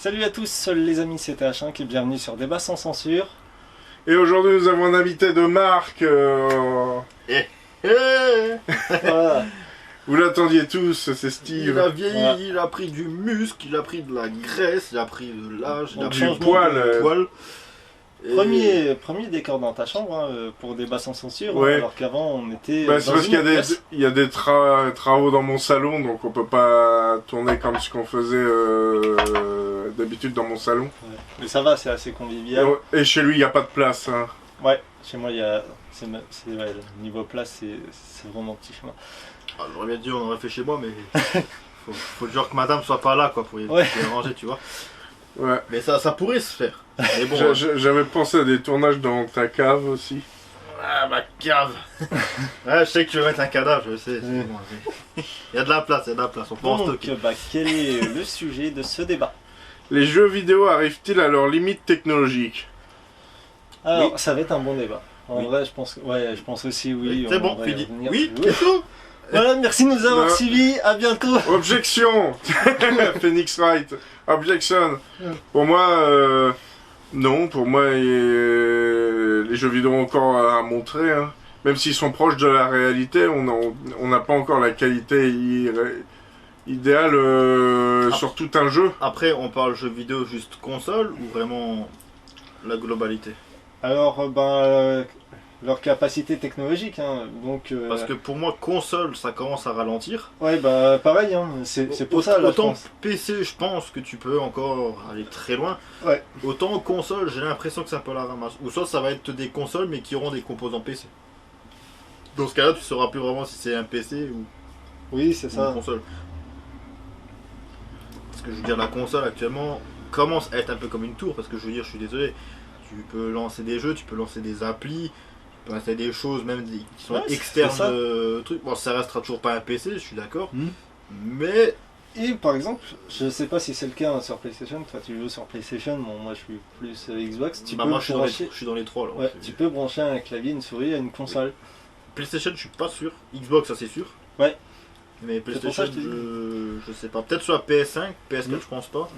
Salut à tous, les amis, c'était H5 et bienvenue sur Débat sans censure. Et aujourd'hui nous avons un invité de marque. Voilà. Vous l'attendiez tous, c'est Steve. Il a vieilli, Ouais. il a pris du muscle, il a pris de la graisse, il a pris de l'âge, il a Donc, pris du du poil. poil. Et- Premier décor dans ta chambre pour Débat sans censure, Ouais. alors qu'avant on était. Bah, c'est dans parce une qu'il y a des, pièce. il y a des travaux dans mon salon, donc on peut pas tourner comme ce qu'on faisait d'habitude dans mon salon. Ouais. Mais ça va, c'est assez convivial. Et chez lui il n'y a pas de place. Hein. Ouais, chez moi il y a. Ouais, le niveau place, c'est vraiment petit chez moi. Ah, j'aurais bien dit on aurait fait chez moi, mais faut genre que madame soit pas là quoi pour y Ouais. ranger, tu vois. Ouais. Mais ça pourrait se faire. Mais bon, J'avais pensé à des tournages dans ta cave aussi. ah, ma cave. Ouais, je sais que tu veux mettre un cadavre, je sais. c'est Ouais. bon, il y a de la place, on peut en Donc, stocker. quel est le sujet de ce débat? Les jeux vidéo arrivent-ils à leurs limites technologiques? Alors, Oui. ça va être un bon débat. En Oui. vrai, je pense aussi, oui. C'est on bon, va y fini. revenir. Oui, Oui. c'est tout. Voilà, merci de nous avoir Non. suivis, à bientôt. Objection. Phoenix Wright. Objection. Pour moi, non. Pour moi, les jeux vidéo ont encore à montrer. Hein. Même s'ils sont proches de la réalité, on n'a pas encore la qualité idéale sur tout un jeu. Après, on parle jeux vidéo juste console ou vraiment la globalité? Alors, leur capacité technologique, hein, donc... Parce que pour moi, console, ça commence à ralentir. Ouais, pareil, hein, c'est pour ça, là, je Autant pense. PC, je pense que tu peux encore aller très loin. Ouais. Autant console, j'ai l'impression que c'est un peu la ramasse. Ou soit ça va être des consoles, mais qui auront des composants PC. Dans ce cas-là, tu sauras plus vraiment si c'est un PC ou Oui, c'est une ça. console. Parce que je veux dire, la console actuellement commence à être un peu comme une tour. Parce que je veux dire, je suis désolé, tu peux lancer des jeux, tu peux lancer des applis. Tu peux lancer des choses même qui sont Ouais, c'est externes ça. trucs. Bon, ça restera toujours pas un PC, je suis d'accord. Hmm. Mais Et par exemple, je sais pas si c'est le cas hein, sur PlayStation, toi tu joues sur PlayStation, bon, moi je suis plus Xbox, tu bah, peux moi je suis, brancher... je suis dans les trois là. Ouais, tu peux brancher un clavier, une souris à une console. PlayStation, je suis pas sûr. Xbox, ça c'est sûr. Ouais. Mais pour ça PlayStation, que je te je sais pas. Peut-être sur la PS5, PS4, Mm. je pense pas.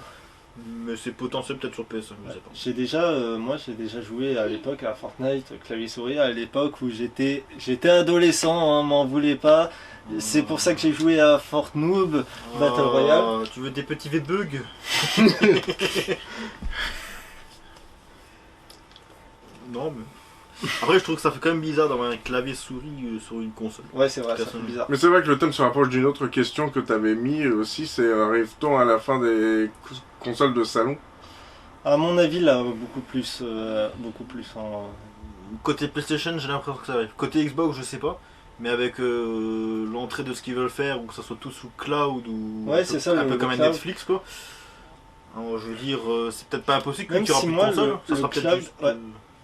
Mais c'est potentiel peut-être sur PS5, je sais pas. Moi j'ai déjà joué à l'époque à Fortnite, clavier souris, à l'époque où j'étais adolescent, hein, m'en voulez pas. C'est pour ça que j'ai joué à Fortnoob, Battle Royale. Tu veux des petits V-Bugs? Non, mais. Après, je trouve que ça fait quand même bizarre d'avoir un clavier souris sur une console. Ouais, c'est vrai, ça fait Personne. bizarre. Mais c'est vrai que le thème se rapproche d'une autre question que tu avais mis aussi, c'est arrive-t-on à la fin des consoles de salon? À mon avis, là, beaucoup plus en... Côté PlayStation, j'ai l'impression que ça arrive. Côté Xbox, je sais pas. Mais avec l'entrée de ce qu'ils veulent faire, ou que ça soit tout sous cloud, ou Ouais, c'est ça, un le peu comme un cloud. Netflix, quoi. Alors, je veux dire, c'est peut-être pas impossible Même qu'il y aura si plus de moi, console. le Ça sera cloud, peut-être juste ouais.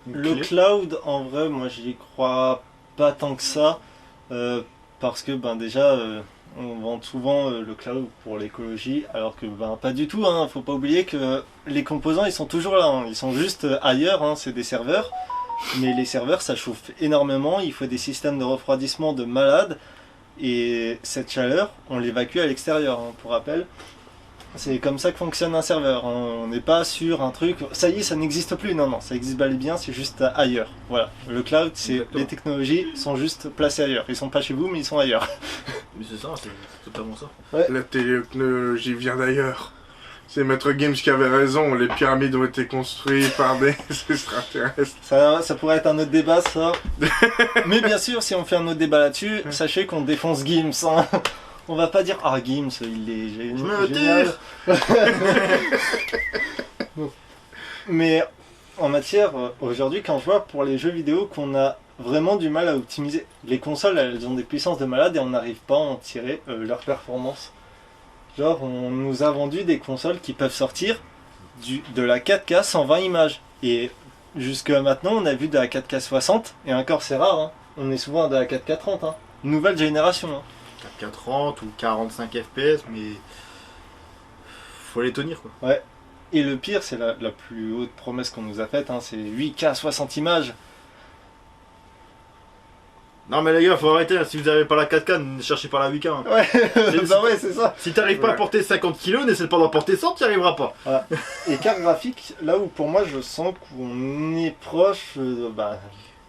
une Le clé. cloud, en vrai, moi j'y crois pas tant que ça, parce que déjà, on vend souvent le cloud pour l'écologie, alors que pas du tout, hein. Faut pas oublier que les composants ils sont toujours là, hein. Ils sont juste ailleurs, hein. C'est des serveurs, mais les serveurs ça chauffe énormément, il faut des systèmes de refroidissement de malade, et cette chaleur on l'évacue à l'extérieur, hein, pour rappel. C'est comme ça que fonctionne un serveur, hein. On n'est pas sur un truc, ça y est, ça n'existe plus, non, ça existe bel et bien, c'est juste ailleurs. Voilà, le cloud, c'est Exactement. les technologies sont juste placées ailleurs. Ils sont pas chez vous, mais ils sont ailleurs. Mais c'est ça, c'est totalement ça. La technologie vient d'ailleurs. C'est Maître Games qui avait raison, les pyramides ont été construites par des extraterrestres. Ça pourrait être un autre débat, ça. Mais bien sûr, si on fait un autre débat là-dessus, sachez qu'on défonce Gims, hein. On va pas dire « Ah, Gims, il est Je me génial ». Mais en matière, aujourd'hui, quand je vois pour les jeux vidéo qu'on a vraiment du mal à optimiser, les consoles, elles ont des puissances de malade et on n'arrive pas à en tirer leur performance. Genre, on nous a vendu des consoles qui peuvent sortir de la 4K 120 images. Et jusque maintenant, on a vu de la 4K 60, et encore c'est rare, hein. On est souvent à de la 4K 30, hein. Nouvelle génération. Hein. 430 ou 45 FPS, mais faut les tenir quoi. Ouais. Et le pire, c'est la plus haute promesse qu'on nous a faite, hein, c'est 8K 60 images. Non mais les gars, faut arrêter, hein. Si vous n'avez pas la 4K, ne cherchez pas la 8K. Hein. Ouais, bah ouais, c'est ça. Si t'arrives pas à porter 50 kg, n'essaie pas d'en porter 100, t'y arriveras pas. Voilà. Et carte graphique, là où pour moi je sens qu'on est proche,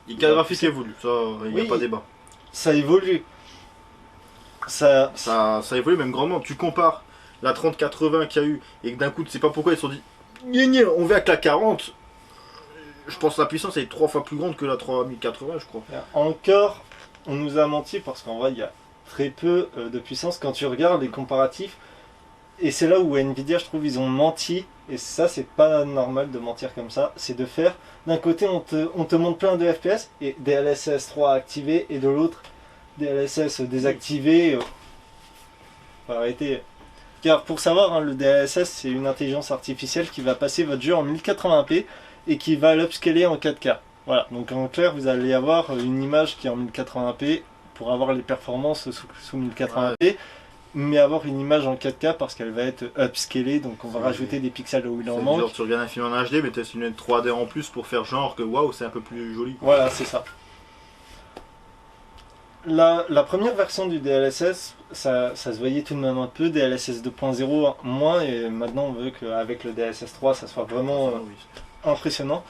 Les cartes graphiques évoluent, ça, il n'y a Oui. pas débat. ça évolue. Ça, Ça évolue même grandement. Tu compares la 3080 qu'il y a eu et que d'un coup, tu sais pas pourquoi ils se sont dit gna gna, on va avec la 40. Je pense que la puissance est 3 fois plus grande que la 3080, je crois. encore, on nous a menti parce qu'en vrai il y a très peu de puissance quand tu regardes les comparatifs. Et c'est là où Nvidia, je trouve, ils ont menti. Et ça, c'est pas normal de mentir comme ça. C'est de faire, d'un côté, on te montre plein de FPS et DLSS 3 activé, et de l'autre, DLSS désactivé. Faut arrêter. Car pour savoir, hein, le DLSS, c'est une intelligence artificielle qui va passer votre jeu en 1080p et qui va l'upscaler en 4K. Voilà, donc en clair, vous allez avoir une image qui est en 1080p pour avoir les performances sous 1080p. Mais avoir une image en 4K parce qu'elle va être upscalée, donc on va rajouter des pixels où il en C'est manque. genre, tu regardes un film en HD, mais tu as une lunette 3D en plus pour faire genre que waouh, c'est un peu plus joli. Voilà, c'est ça. La première version du DLSS, ça se voyait tout de même un peu, DLSS 2.0 moins, et maintenant on veut qu'avec le DLSS 3 ça soit vraiment Oui. impressionnant.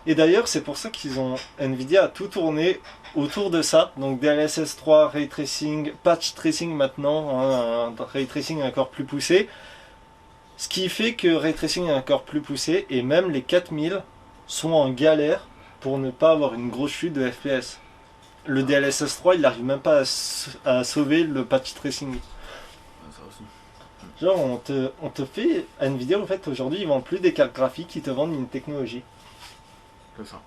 Et d'ailleurs, c'est pour ça qu'ils ont Nvidia a tout tourné autour de ça. Donc DLSS 3, ray tracing, patch tracing maintenant, hein, un ray tracing encore plus poussé. Ce qui fait que ray tracing est encore plus poussé et même les 4000 sont en galère pour ne pas avoir une grosse chute de FPS. Le DLSS 3, il n'arrive même pas à sauver le patch tracing. Ça aussi. Genre, on te fait Nvidia, en fait, aujourd'hui, ils vendent plus des cartes graphiques, ils te vendent une technologie. C'est ça.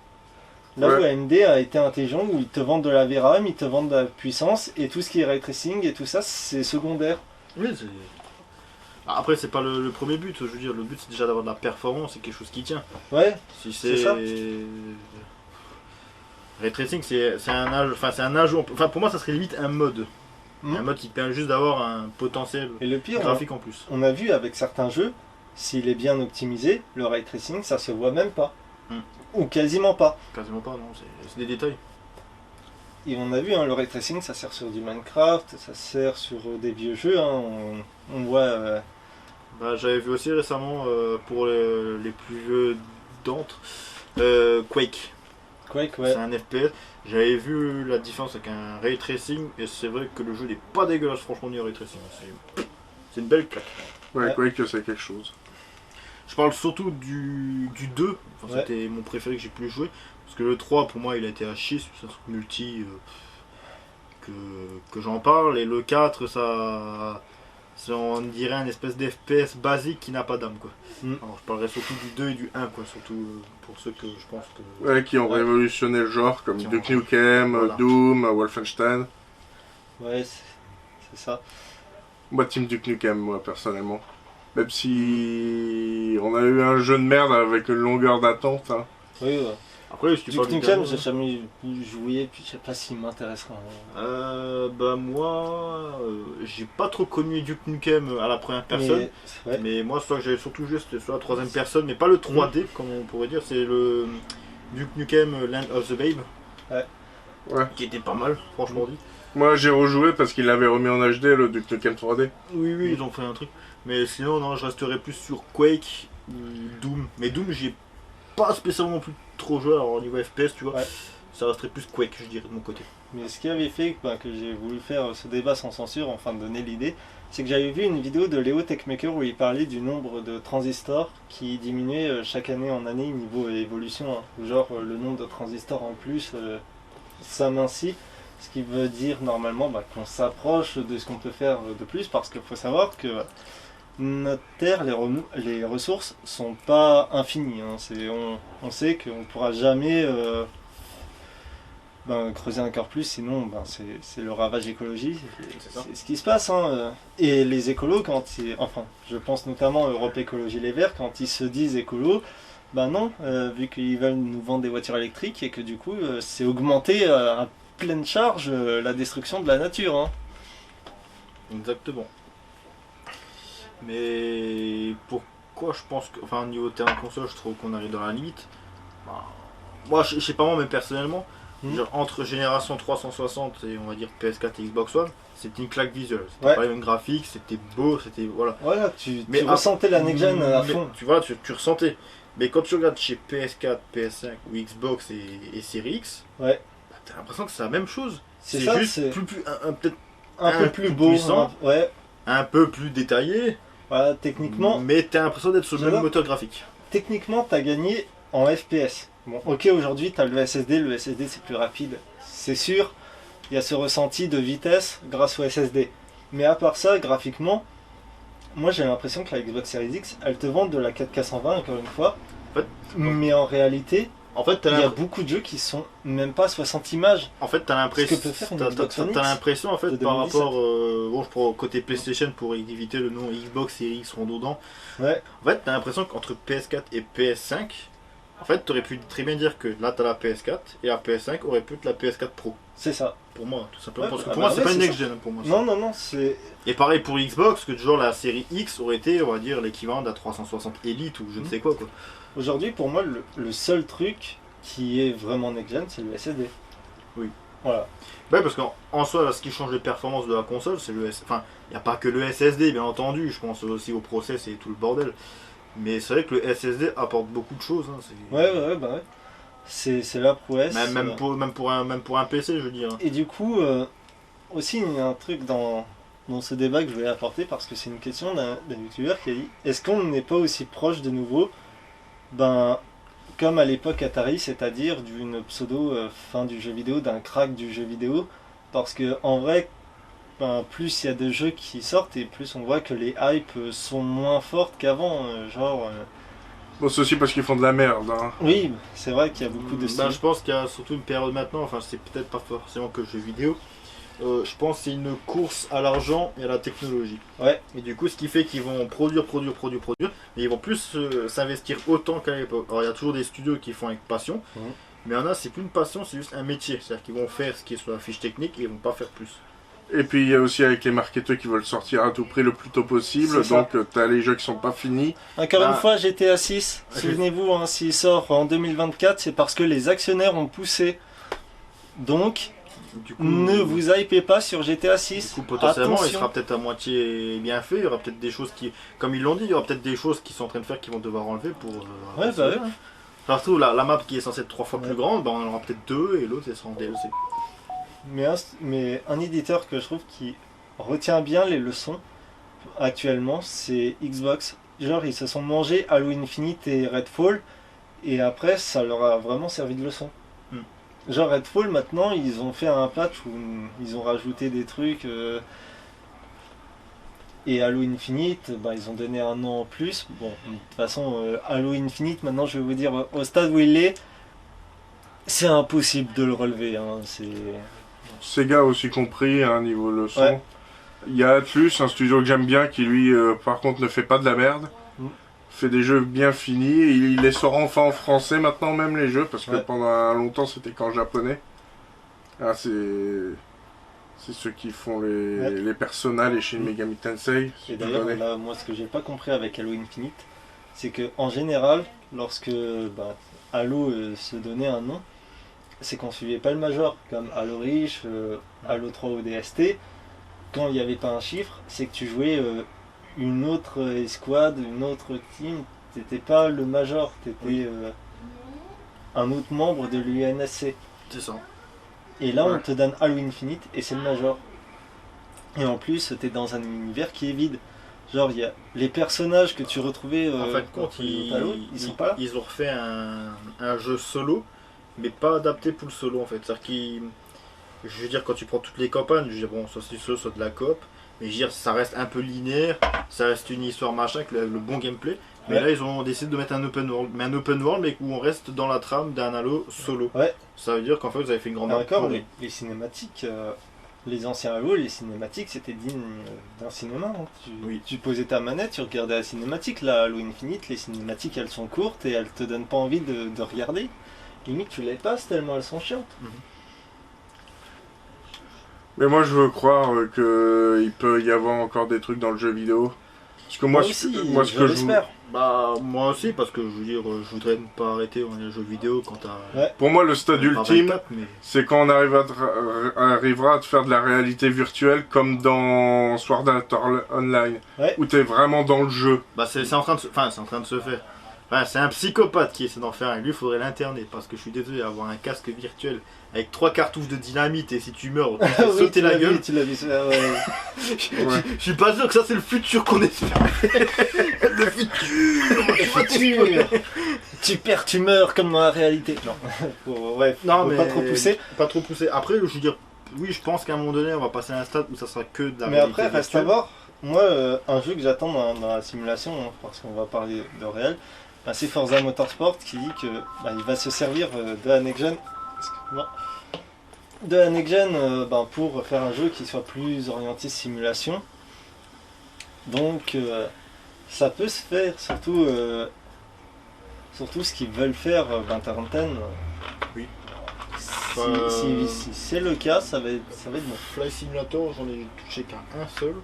Là Ouais. où AMD a été intelligent, où ils te vendent de la VRAM, ils te vendent de la puissance, et tout ce qui est ray tracing et tout ça, c'est secondaire. Oui, c'est. Après, c'est pas le premier but, je veux dire, le but c'est déjà d'avoir de la performance et quelque chose qui tient. Ouais, Si C'est c'est. ça. Ray tracing, c'est un ajout. Enfin, pour moi, ça serait limite un mode. Hmm. Un mode qui te permet juste d'avoir un potentiel et le pire, graphique en plus. on a vu avec certains jeux, s'il est bien optimisé, le ray tracing, ça se voit même pas. Hmm. Ou quasiment pas. Quasiment pas, non, c'est des détails. Et on a vu, hein, le ray tracing, ça sert sur du Minecraft, ça sert sur des vieux jeux. Hein, on voit. Bah, j'avais vu aussi récemment pour les plus vieux d'entre Quake. Quake, C'est ouais. un FPS. J'avais vu la différence avec un ray tracing et c'est vrai que le jeu n'est pas dégueulasse, franchement, ni ray tracing. C'est une belle claque. Ouais, Ouais. quoi que c'est quelque chose. Je parle surtout du 2, enfin, Ouais. c'était mon préféré que j'ai plus joué. Parce que le 3 pour moi il a été à chier, c'est un truc multi que j'en parle. Et le 4 ça on dirait un espèce d'FPS basique qui n'a pas d'âme quoi. Mm. Alors je parlerai surtout du 2 et du 1 quoi, surtout pour ceux que je pense que. Ouais, qui ont Ouais. révolutionné le genre, comme Qui ont- Duke Nukem, Voilà. Doom, Wolfenstein. Ouais, c'est ça. Moi, Team Duke Nukem, moi, personnellement. Même si on a eu un jeu de merde avec une longueur d'attente. Hein. Oui, ouais. Après si tu Duke parles du Nukem, dernier, j'ai jamais joué, puis je sais pas s'il m'intéressera. bah moi j'ai pas trop connu Duke Nukem à la première personne. Ouais. Mais moi, soit que j'avais surtout joué, c'était sur la troisième personne, mais pas le 3D, comme on pourrait dire, c'est le Duke Nukem Land of the Babe. Ouais. Qui était pas mal, franchement dit. Moi, j'ai rejoué parce qu'il l'avait remis en HD, le Duke Nukem 3D. Oui, oui, ils ont fait un truc. Mais sinon, non, je resterai plus sur Quake ou Doom. Mais Doom, j'ai pas spécialement plus trop joué, alors au niveau FPS, tu vois. Ouais. Ça resterait plus Quake, je dirais, de mon côté. Mais ce qui avait fait que j'ai voulu faire ce débat sans censure, enfin donner l'idée, c'est que j'avais vu une vidéo de Léo Techmaker où il parlait du nombre de transistors qui diminuait chaque année en année niveau évolution. Hein. Genre le nombre de transistors en plus s'amincit, ce qui veut dire normalement qu'on s'approche de ce qu'on peut faire de plus, parce qu'il faut savoir que notre Terre, les ressources sont pas infinies. Hein. On sait qu'on ne pourra jamais creuser encore plus, sinon c'est le ravage écologique. C'est ça. C'est ce qui se passe. Hein. Et les écolos, enfin, je pense notamment à Europe Écologie Les Verts, quand ils se disent écolos, non, vu qu'ils veulent nous vendre des voitures électriques et que du coup, c'est augmenter à pleine charge la destruction de la nature. Hein. Exactement. Mais pourquoi je pense que, enfin, au niveau terrain console, je trouve qu'on arrive dans la limite. Bah, moi, je sais pas moi, mais personnellement, Genre, entre génération 360 et on va dire PS4 et Xbox One, c'était une claque visuelle. C'était Ouais. pas les mêmes graphiques, c'était beau, c'était. Voilà. Voilà, tu Mais ressentais la next-gen à mais fond. Tu vois, tu ressentais. Mais quand tu regardes chez PS4, PS5 ou Xbox et Series X, Ouais. bah, t'as l'impression que c'est la même chose. C'est C'est ça, juste c'est peut-être un peu un plus peu beau. puissant. Ouais, un peu plus détaillé, voilà, techniquement, mais t'as l'impression d'être sur le même J'adore. moteur graphique. techniquement, t'as gagné en FPS. Bon, ok, aujourd'hui, t'as le SSD c'est plus rapide, c'est sûr. Il y a ce ressenti de vitesse grâce au SSD. Mais à part ça, graphiquement, moi j'ai l'impression que la Xbox Series X, elle te vend de la 4K 120 encore une fois. En fait, Mais en réalité, En fait, il y a beaucoup de jeux qui sont même pas 60 images. t'as l'impression, Ce que peut faire une Xbox One X t'as l'impression en fait de par 2017. rapport, bon, je prends côté PlayStation pour éviter le nom Xbox Series X redondant. Ouais, En fait, t'as l'impression qu'entre PS4 et PS5, en fait, t'aurais pu très bien dire que là t'as la PS4 et la PS5 aurait pu être la PS4 Pro. c'est ça. Pour moi, tout simplement. Ouais, Parce que bah, pour moi, bah c'est ouais, pas une c'est next gen pour moi. ça. Non, non, non, c'est. Et pareil pour Xbox, que genre la série X aurait été, on va dire, l'équivalent de la 360 Elite ou je ne sais quoi. Aujourd'hui, pour moi, le seul truc qui est vraiment next-gen, c'est le SSD. Oui. Voilà. Ouais, parce qu'en soi, là, ce qui change les performances de la console, c'est le SSD. Enfin, il n'y a pas que le SSD, bien entendu, je pense aussi au process et tout le bordel. Mais c'est vrai que le SSD apporte beaucoup de choses. Hein, Ouais, bah ouais. C'est la prouesse. même pour un PC, je veux dire. Et du coup, aussi, il y a un truc dans ce débat que je voulais apporter parce que c'est une question d'un youtubeur qui a dit est-ce qu'on n'est pas aussi proche de nouveau, ben, comme à l'époque Atari, c'est-à-dire d'une pseudo fin du jeu vidéo, d'un crack du jeu vidéo. Parce que en vrai, ben, plus il y a de jeux qui sortent et plus on voit que les hypes sont moins fortes qu'avant. Bon, c'est aussi parce qu'ils font de la merde. Hein. Oui, c'est vrai qu'il y a beaucoup de styles. Je pense qu'il y a surtout une période maintenant, enfin, c'est peut-être pas forcément que le jeu vidéo. Je pense que c'est une course à l'argent et à la technologie. Ouais. Et du coup, ce qui fait qu'ils vont produire, mais ils vont plus s'investir autant qu'à l'époque. Alors, il y a toujours des studios qui font avec passion, mais il y en a, c'est plus une passion, c'est juste un métier. C'est-à-dire qu'ils vont faire ce qui est sur la fiche technique et ils vont pas faire plus. Et puis il y a aussi avec les marketeurs qui veulent sortir à tout prix le plus tôt possible. C'est ça. Donc t'as les jeux qui sont pas finis. Encore Bah, une fois, GTA 6, souvenez-vous, hein, s'il sort en 2024, c'est parce que les actionnaires ont poussé. Donc, Du coup, ne vous hypez pas sur GTA du 6. coup, potentiellement, il Attention. sera peut-être à moitié bien fait. Il y aura peut-être des choses qui, comme ils l'ont dit, il y aura peut-être des choses qu'ils sont en train de faire qu'ils vont devoir enlever pour. Ouais, bah ouais. Surtout la map qui est censée être 3 fois plus grande, bah, on en aura peut-être 2 et l'autre elle sera en DLC. Mais un éditeur que je trouve qui retient bien les leçons actuellement, c'est Xbox. Genre, ils se sont mangés Halo Infinite et Redfall, et après, ça leur a vraiment servi de leçon. Genre, Redfall, maintenant, ils ont fait un patch où ils ont rajouté des trucs. Et Halo Infinite, bah, ils ont donné un an en plus. Bon, de toute façon, Halo Infinite, maintenant, je vais vous dire, au stade où il est, c'est impossible de le relever. Hein. Sega a aussi compris à un niveau leçon. Ouais. Il y a Atlus, un studio que j'aime bien, qui lui, par contre, ne fait pas de la merde. Fait des jeux bien finis. Et il les sort enfin en français maintenant, même les jeux, parce que pendant longtemps c'était qu'en japonais. Ah, c'est ceux qui font les Persona, les Shin Megami Tensei. Et d'ailleurs, là, moi, ce que j'ai pas compris avec Halo Infinite, c'est que en général, lorsque Halo se donnait un nom, c'est qu'on suivait pas le major, comme Halo Reach, Halo 3 ODST. Quand il n'y avait pas un chiffre, c'est que tu jouais une autre escouade, une autre team. T'étais pas le major, t'étais un autre membre de l'UNSC. C'est ça. Et là, on te donne Halo Infinite et c'est le major. Et en plus, t'es dans un univers qui est vide. Genre, il y a les personnages que tu retrouvais En fait, compte, ils sont pas là. Ils ont refait un jeu solo, mais pas adapté pour le solo en fait. C'est-à-dire qu'ils. Je veux dire, quand tu prends toutes les campagnes, je veux dire, bon, soit c'est solo, soit de la coop, mais je veux dire, ça reste un peu linéaire, ça reste une histoire machin, avec le bon gameplay. Mais là, ils ont décidé de mettre un open world, mais où on reste dans la trame d'un Halo solo. Ouais. Ça veut dire qu'en fait, vous avez fait une grande D'accord, les cinématiques, les anciens Halo, les cinématiques, c'était digne d'un cinéma. Hein. Tu posais ta manette, tu regardais la cinématique. Là, Halo Infinite, les cinématiques, elles sont courtes et elles te donnent pas envie de regarder. Limite, tu les passes tellement elles sont chiantes. Mais moi, je veux croire qu'il peut y avoir encore des trucs dans le jeu vidéo Parce que moi, Moi aussi, moi ce je que je l'espère. Bah, moi aussi, parce que je veux dire, je voudrais ne pas arrêter les jeux vidéo quand t'as. Pour moi, le stade pas ultime, 24, mais... c'est quand on arrivera à te faire de la réalité virtuelle comme dans Sword Art Online, Ouais. où t'es vraiment dans le jeu. Bah, c'est en train de se... Enfin, c'est en train de se faire. Enfin, c'est un psychopathe qui essaie d'en faire un. Lui, il faudrait l'interner, parce que je suis désolé, avoir un casque virtuel avec 3 cartouches de dynamite et si tu meurs, tu te fais Oui, sauter la gueule. tu l'as vu, ah ouais. Ouais. Je suis pas sûr que ça, c'est le futur qu'on espère. Le futur. Tu perds, tu meurs comme dans la réalité. Non, ouais, Non, faut mais pas trop pousser. Pas trop pousser. Après, je veux dire, oui, je pense qu'à un moment donné, on va passer à un stade où ça sera que de la Mais réalité après, reste à virtuelle. voir. Moi, un jeu que j'attends dans la simulation, hein, parce qu'on va parler de réel, bah, c'est Forza Motorsport qui dit que bah, il va se servir de la next-gen. Excuse-moi. De la next-gen bah, pour faire un jeu qui soit plus orienté simulation. Donc, ça peut se faire, surtout ce qu'ils veulent faire, Tarantine. Oui. Si c'est le cas, ça va être bon. Fly Simulator, j'en ai touché qu'à un seul.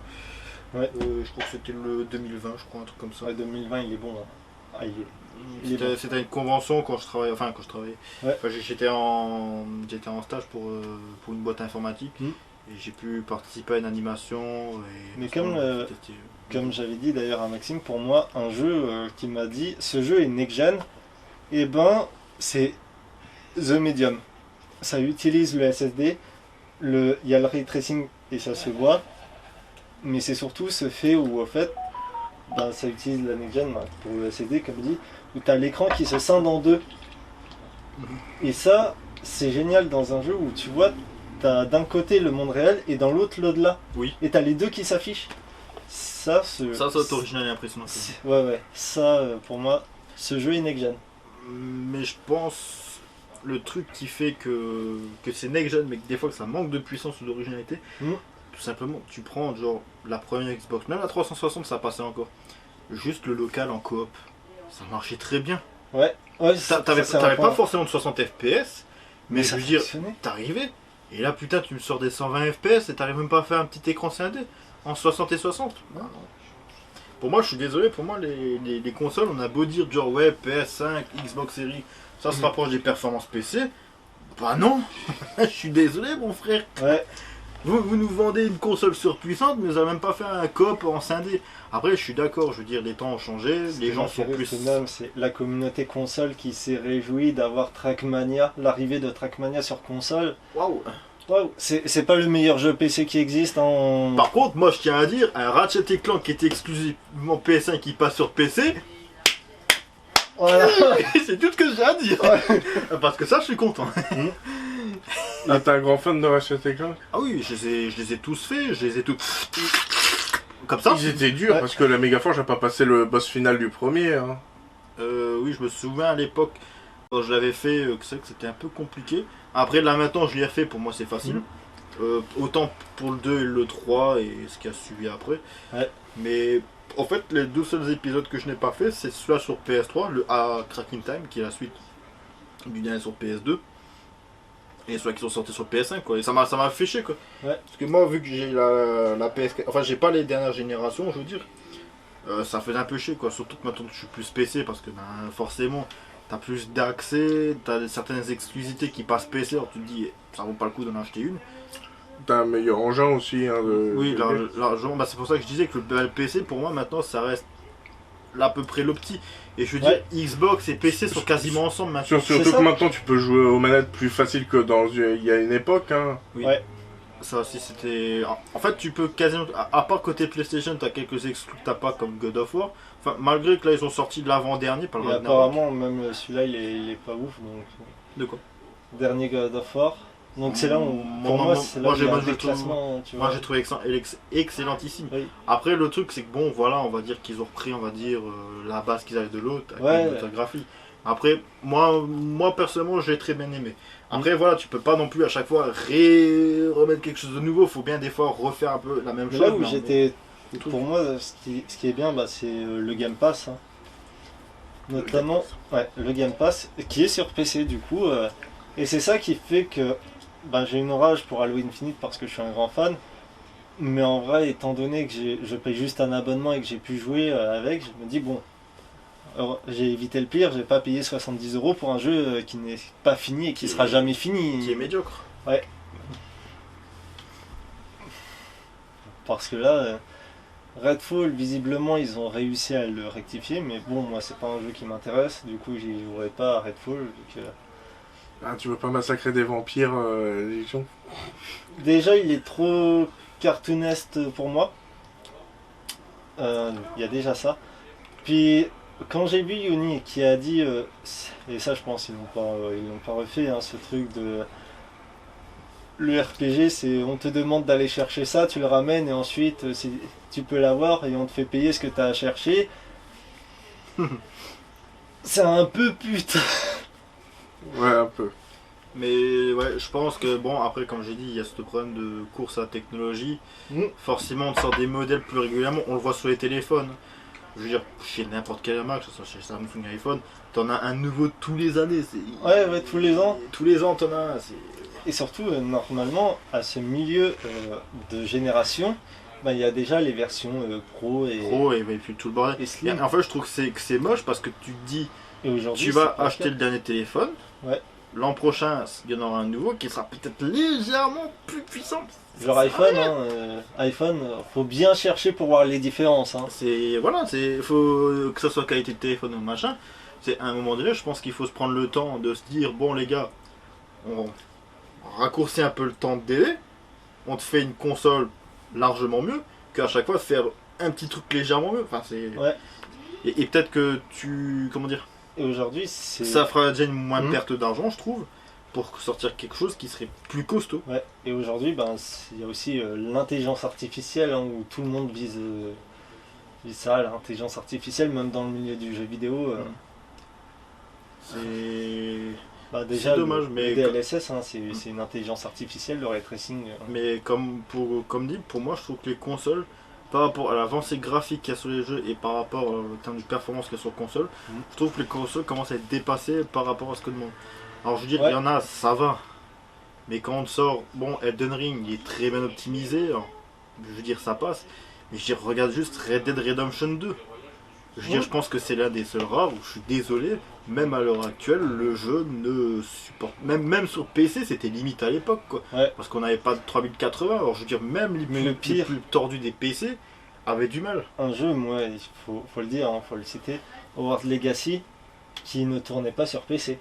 Ouais. Je crois que c'était le 2020, je crois, un truc comme ça. Ouais, 2020, il est bon. Hein. Ah, il est bon. C'était une convention quand je travaillais. Enfin, quand je travaillais. Ouais. Enfin, j'étais en stage pour une boîte informatique. Mm. Et j'ai pu participer à une animation. Mais comme j'avais dit d'ailleurs à Maxime, pour moi, un jeu qui m'a dit ce jeu est next-gen, et ben c'est The Medium. Ça utilise le SSD, il y a le ray tracing et ça se voit, mais c'est surtout ce fait où en fait ben, ça utilise la next-gen pour le SSD comme dit, où tu as l'écran qui se scinde en deux. Et ça, c'est génial dans un jeu où tu vois, tu as d'un côté le monde réel et dans l'autre l'au-delà. Oui. Et tu as les deux qui s'affichent. Ça, c'est original et impressionnant. Ouais. Ça, pour moi, ce jeu est next-gen. Mais je pense le truc qui fait que c'est next-gen, mais que des fois que ça manque de puissance ou d'originalité, tout simplement, tu prends genre la première Xbox, même la 360, ça passait encore. Juste le local en coop, ça marchait très bien. Ouais. T'avais pas forcément de 60 FPS, mais je ça veux dire, fonctionnait. t'arrivais, et là putain, tu me sors des 120 FPS et t'arrives même pas à faire un petit écran scindé en 60 et 60. Non. Pour moi, je suis désolé, pour moi, les consoles, on a beau dire genre ouais, PS5, Xbox Series, ça se rapproche des performances PC. Bah non, je suis désolé, mon frère. Ouais. Vous nous vendez une console surpuissante, mais vous n'avez même pas fait un coop en scindé. Après, je suis d'accord, je veux dire, les temps ont changé, les gens sont plus. C'est la communauté console qui s'est réjouie d'avoir Trackmania, l'arrivée de Trackmania sur console. Waouh! Wow. C'est pas le meilleur jeu PC qui existe en. Par contre, moi je tiens à dire, un Ratchet & Clank qui était exclusivement PS5 qui passe sur PC, Voilà. c'est tout ce que j'ai à dire. Parce que ça, je suis content. Ah, t'es un grand fan de Ratchet & Clank? Ah oui, je les ai tous faits, je les ai tous. Comme ça. Ils étaient durs Ouais. parce que la Megaforge n'a pas passé le boss final du premier. Hein. Oui, je me souviens à l'époque, quand je l'avais fait, que c'était un peu compliqué. Après, là maintenant, je l'ai refait, pour moi c'est facile. Autant pour le 2 et le 3 et ce qui a suivi après. Ouais. Mais en fait, les deux seuls épisodes que je n'ai pas fait, c'est celui sur PS3, le A Cracking Time, qui est la suite du dernier sur PS2. Et ceux qui sont sortis sur PS5, quoi. Et ça m'a fait chier, quoi. Ouais. Parce que moi, vu que j'ai la PS4, enfin, j'ai pas les dernières générations, je veux dire, ça faisait un peu chier, quoi. Surtout que maintenant je suis plus PC, parce que ben, forcément, t'as plus d'accès, t'as certaines exclusivités qui passent PC, alors tu te dis, ça vaut pas le coup d'en acheter une. T'as un meilleur engin aussi. Hein, Oui, largement, bah, c'est pour ça que je disais que le PC, pour moi, maintenant, ça reste à peu près l'opti. Et je veux dire, Xbox et PC sont quasiment ensemble maintenant. Surtout que maintenant tu peux jouer aux manettes plus facile que dans il y a une époque. Hein. Oui. Ouais. Ça aussi c'était. En fait tu peux quasiment. À part côté PlayStation, t'as quelques exclus que t'as pas comme God of War. Enfin, malgré que là ils ont sorti de l'avant-dernier, pas le Et Ragnarok. apparemment, même celui-là, il est pas ouf. Donc, De quoi? dernier God of War. Donc c'est là où, pour moi, c'est là où il y a un déclassement, tu Moi vois. j'ai trouvé excellentissime. Oui. Après le truc c'est que bon voilà, on va dire qu'ils ont repris la base qu'ils avaient de l'autre avec une photographie. Après moi personnellement j'ai très bien aimé. Après voilà, tu peux pas non plus à chaque fois remettre quelque chose de nouveau, faut bien des fois refaire un peu la même Mais chose. là où j'étais, pour moi, ce qui est bien, bah, c'est le Game Pass. Hein. Notamment, le Game Pass qui est sur PC du coup. Et c'est ça qui fait que bah, j'ai une rage pour Halo Infinite parce que je suis un grand fan. Mais en vrai, étant donné que je paye juste un abonnement et que j'ai pu jouer avec, je me dis bon, alors, j'ai évité le pire, j'ai pas payé 70 € pour un jeu qui n'est pas fini et qui sera jamais fini. Qui est médiocre. Ouais. Parce que là, Redfall, visiblement, ils ont réussi à le rectifier, mais bon, moi, c'est pas un jeu qui m'intéresse, du coup, j'y jouerai pas à Redfall. Ah, tu veux pas massacrer des vampires, Légion? Déjà, il est trop cartoonesque pour moi. Il y a déjà ça. Puis, quand j'ai vu Yoni qui a dit, et ça, je pense, ils l'ont pas refait, hein, ce truc de. Le RPG, c'est on te demande d'aller chercher ça, tu le ramènes et ensuite tu peux l'avoir et on te fait payer ce que tu as à chercher. C'est un peu putain. Ouais, un peu. Mais ouais, je pense que bon, après, comme j'ai dit, il y a ce problème de course à la technologie. Forcément, on sort des modèles plus régulièrement. On le voit sur les téléphones. Je veux dire, chez n'importe quelle marque, que ce soit chez Samsung, iPhone, t'en as un nouveau tous les années. Ouais, tous les ans. Tous les ans, t'en as un. Et surtout, normalement, à ce milieu de génération, il y a déjà les versions Pro et puis tout le bordel. et Slim. Et en fait, je trouve que c'est moche parce que tu te dis, Et aujourd'hui, tu c'est vas pas acheter le le dernier téléphone. Ouais. L'an prochain, il y en aura un nouveau qui sera peut-être légèrement plus puissant. cas. Genre iPhone, faut bien chercher pour voir les différences. Hein. Faut que ça soit qualité de téléphone ou machin. C'est à un moment donné, je pense qu'il faut se prendre le temps de se dire, bon les gars, on raccourcit un peu le temps de délai, on te fait une console largement mieux, qu'à chaque fois faire un petit truc légèrement mieux. Enfin, c'est. Ouais. Et peut-être que tu. Comment dire? Et aujourd'hui, c'est. Ça fera déjà une moins de Mhm. perte d'argent, je trouve, pour sortir quelque chose qui serait plus costaud. Ouais. Et aujourd'hui, il y a aussi l'intelligence artificielle hein, où tout le monde vise ça, l'intelligence artificielle, même dans le milieu du jeu vidéo. C'est. Déjà, C'est dommage, le mais DLSS, hein, c'est une intelligence artificielle, le ray tracing. Mais comme dit, pour moi, je trouve que les consoles, par rapport à l'avancée graphique qu'il y a sur les jeux et par rapport au terme de performance qu'il y a sur console, je trouve que les consoles commencent à être dépassées par rapport à ce que demande. Alors je veux dire, il y en a, ça va. Mais quand on sort, bon, Elden Ring, il est très bien optimisé, alors, je veux dire, ça passe. Mais je veux dire, regarde juste Red Dead Redemption 2. Je veux dire, je pense que c'est l'un des seuls rares où je suis désolé, même à l'heure actuelle, le jeu ne supporte. Même sur PC, c'était limite à l'époque, quoi. Ouais. Parce qu'on n'avait pas de 3080. Alors, je veux dire, même le pire- les plus tordus des PC avaient du mal. Un jeu, moi, il faut le dire, hein, faut le citer, Hogwarts Legacy, qui ne tournait pas sur PC.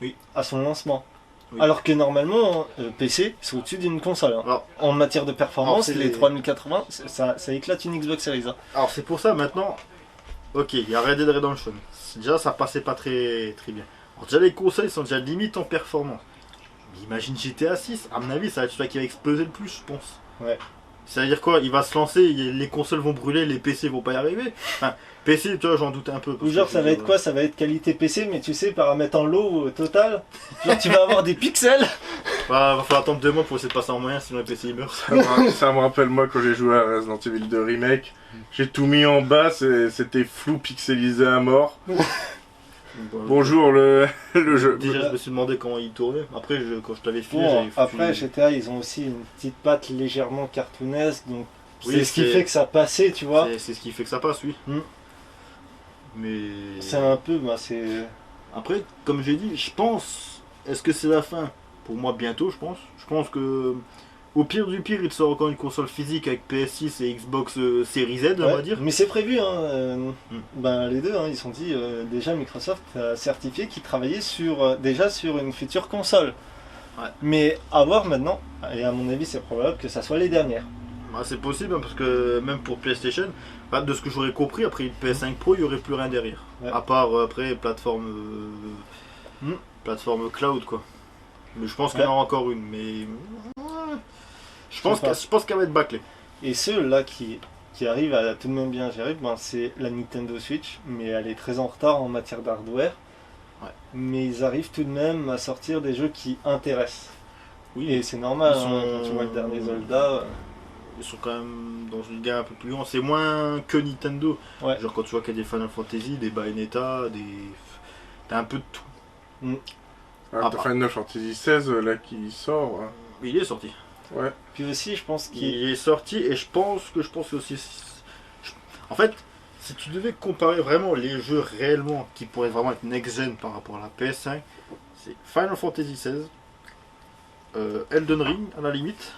Oui. À son lancement. Oui. Alors que normalement, PC, c'est au-dessus d'une console. Hein. Alors, En matière de performance, Alors, c'est- les 3080, ça éclate une Xbox Series. Hein. alors c'est pour ça maintenant. Ok, il y a Red Dead Redemption. Déjà, ça passait pas très bien. Alors, déjà, les consoles ils sont déjà limite en performance. Mais imagine GTA 6, à mon avis, ça va être celui qui va exploser le plus, je pense. Ouais. Ça veut dire quoi? Il va se lancer, les consoles vont brûler, les PC vont pas y arriver. Enfin, PC, tu vois, j'en doutais un peu. Ou parce genre, que, ça va être quoi? Ça va être qualité PC, mais tu sais, paramètres en low au total. Genre, tu vas avoir des pixels. Bah, va falloir attendre 2 mois pour essayer de passer en moyen, sinon les PC ils meurent. Ça me rappelle moi quand j'ai joué à Resident Evil 2 Remake. J'ai tout mis en bas, c'était flou, pixelisé à mort. Bonjour le jeu. Déjà, je me suis demandé comment il tournait. Après, quand je t'avais filé, Bon, j'avais foutu- après, GTA, ils ont aussi une petite patte légèrement cartoonesque, donc Oui, c'est ce qui c'est- fait que ça passait, tu vois. C'est ce qui fait que ça passe, oui. Hmm. Mais. C'est un peu, c'est. Après, comme j'ai dit, je pense. Est-ce que c'est la fin? Pour moi, bientôt, je pense. Je pense que. Au pire du pire, il sort encore une console physique avec PS6 et Xbox Series Z, on va Ouais, dire. mais c'est prévu, hein. Hmm. Les deux, hein, ils sont dit, déjà Microsoft a certifié qu'ils travaillaient déjà sur une future console. Ouais. Mais à voir maintenant, et à mon avis c'est probable que ça soit les dernières. Bah, c'est possible, hein, parce que même pour PlayStation, bah, de ce que j'aurais compris, après une PS5 Pro, il n'y aurait plus rien derrière. Ouais. À part après plateforme. Plateforme cloud, quoi. Mais je pense qu'il y en aura encore une, mais. Je pense qu'elle va être bâclée. Et ceux-là qui arrivent à tout de même bien gérer, c'est la Nintendo Switch, mais elle est très en retard en matière d'hardware. Ouais. Mais ils arrivent tout de même à sortir des jeux qui intéressent. Oui, Et c'est normal, Ils sont- hein, quand tu vois le dernier Zelda. ils sont quand même dans une gamme un peu plus grande. C'est moins que Nintendo. Ouais. Genre quand tu vois qu'il y a des Final Fantasy, des Bayonetta, des. T'as un peu de tout. Ah, t'as Final Fantasy XVI là qui sort. Hein. Mais il est sorti. Ouais. Puis aussi, je pense qu'il... Il est sorti et je pense aussi. En fait, si tu devais comparer vraiment les jeux réellement qui pourraient vraiment être next-gen par rapport à la PS5, c'est Final Fantasy XVI, Elden Ring à la limite.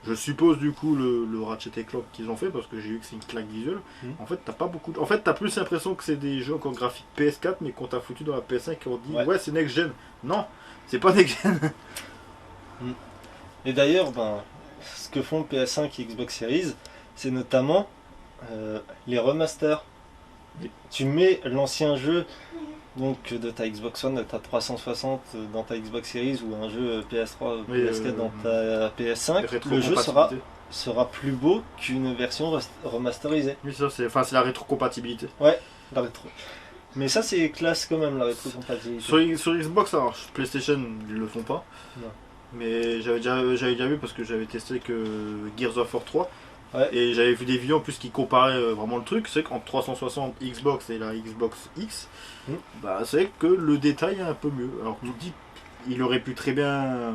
Je suppose du coup le Ratchet & Clank qu'ils ont fait parce que j'ai vu que c'est une claque visuelle. En fait, t'as pas beaucoup. En fait, t'as plus l'impression que c'est des jeux encore graphiques PS4 mais qu'on t'a foutu dans la PS5 et on dit ouais c'est next-gen. Non, c'est pas next-gen. Et d'ailleurs, ce que font PS5 et Xbox Series, c'est notamment les remasters. Tu mets l'ancien jeu donc de ta Xbox One, de ta 360 dans ta Xbox Series ou un jeu PS3 ou PS4 dans ta PS5, le jeu sera plus beau qu'une version remasterisée. Oui, ça c'est la rétrocompatibilité. Ouais, la rétro. Mais ça c'est classe quand même, la rétrocompatibilité. Sur Xbox, alors PlayStation ils le font pas. Non. Mais j'avais déjà vu parce que j'avais testé que Gears of War 3. Ouais. Et j'avais vu des vidéos en plus qui comparaient vraiment le truc. C'est qu'entre 360 Xbox et la Xbox X, c'est vrai que le détail est un peu mieux. Alors que tu te dis, il aurait pu très bien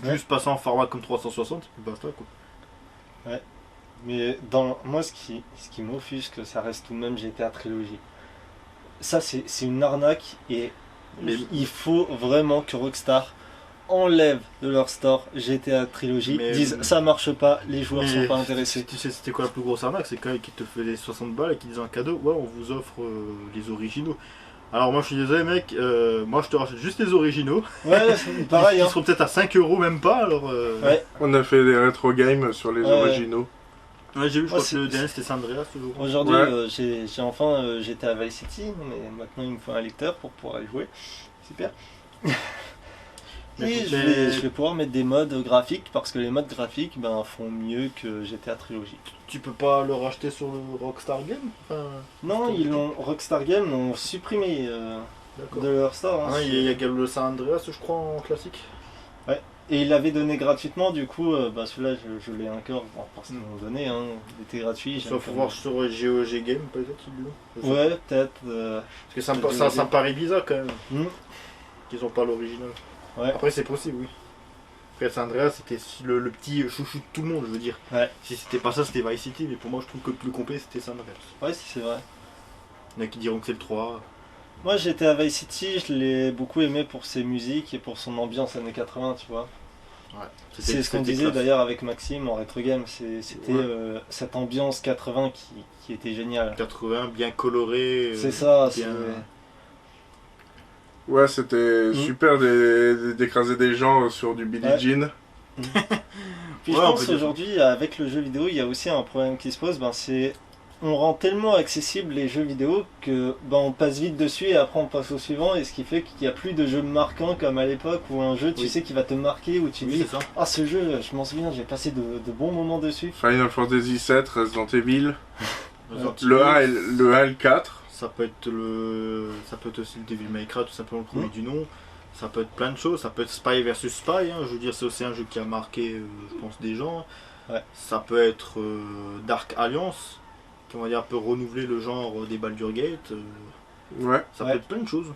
juste passer en format comme 360, basta quoi. Ouais. Mais moi ce qui m'offusque, ça reste tout de même GTA Trilogy. Ça c'est une arnaque et il faut vraiment que Rockstar enlève de leur store GTA Trilogy, disent ça marche pas, les joueurs sont pas intéressés. Tu sais c'était quoi la plus grosse arnaque? C'est quand ils te faisaient 60 balles et qu'ils disaient en cadeau, ouais on vous offre les originaux. Alors moi je suis désolé mec, moi je te rachète juste les originaux. Ouais, c'est pareil. Ils seront peut-être à 5 € même pas alors. Ouais. On a fait des rétro games sur les originaux. Ouais, j'ai vu, je crois que le dernier c'était San Andreas toujours. Aujourd'hui j'ai enfin GTA Vice City, mais maintenant il me faut un lecteur pour pouvoir y jouer. Super. Et je vais pouvoir mettre des modes graphiques parce que les modes graphiques font mieux que GTA Trilogy. Tu peux pas le racheter sur le Rockstar Game Non, Rockstar Game l'ont supprimé de leur store. Il y a le San Andreas je crois en classique. Ouais. Et ils l'avaient donné gratuitement, du coup celui-là je l'ai encore parce qu'ils m'ont donné, il était gratuit. Sauf faut voir sur GOG Game peut-être ils l'ont. Ouais, peut-être. Parce que ça me paraît bizarre quand même. Qu'ils ont pas l'original. Ouais. Après c'est possible oui. Après San Andreas c'était le petit chouchou de tout le monde je veux dire. Ouais. Si c'était pas ça c'était Vice City mais pour moi je trouve que le plus complet c'était San Andreas. Ouais c'est vrai. Il y en a qui diront que c'est le 3. Moi j'étais à Vice City, je l'ai beaucoup aimé pour ses musiques et pour son ambiance années 80 tu vois. Ouais. C'est ce qu'on disait d'ailleurs avec Maxime en Retro Game, c'était cette ambiance 80 qui était géniale. 80 bien coloré. C'est ça, bien... Ouais, c'était super d'écraser des gens sur du Billie Jean. Puis je pense aujourd'hui, avec le jeu vidéo, il y a aussi un problème qui se pose, c'est on rend tellement accessible les jeux vidéo que on passe vite dessus et après on passe au suivant, et ce qui fait qu'il n'y a plus de jeux marquants comme à l'époque où un jeu tu sais qui va te marquer, où tu dis ce jeu je m'en souviens, j'ai passé de bons moments dessus. Final Fantasy VII, Resident Evil, le 1 et le 4. Ça peut être aussi le Devil May Cry, tout simplement le premier du nom. Ça peut être plein de choses. Ça peut être Spy versus Spy. Je veux dire, c'est aussi un jeu qui a marqué, je pense, des gens. Ouais. Ça peut être Dark Alliance, qui on va dire peut renouveler le genre des Baldur's Gate. Ça peut être plein de choses.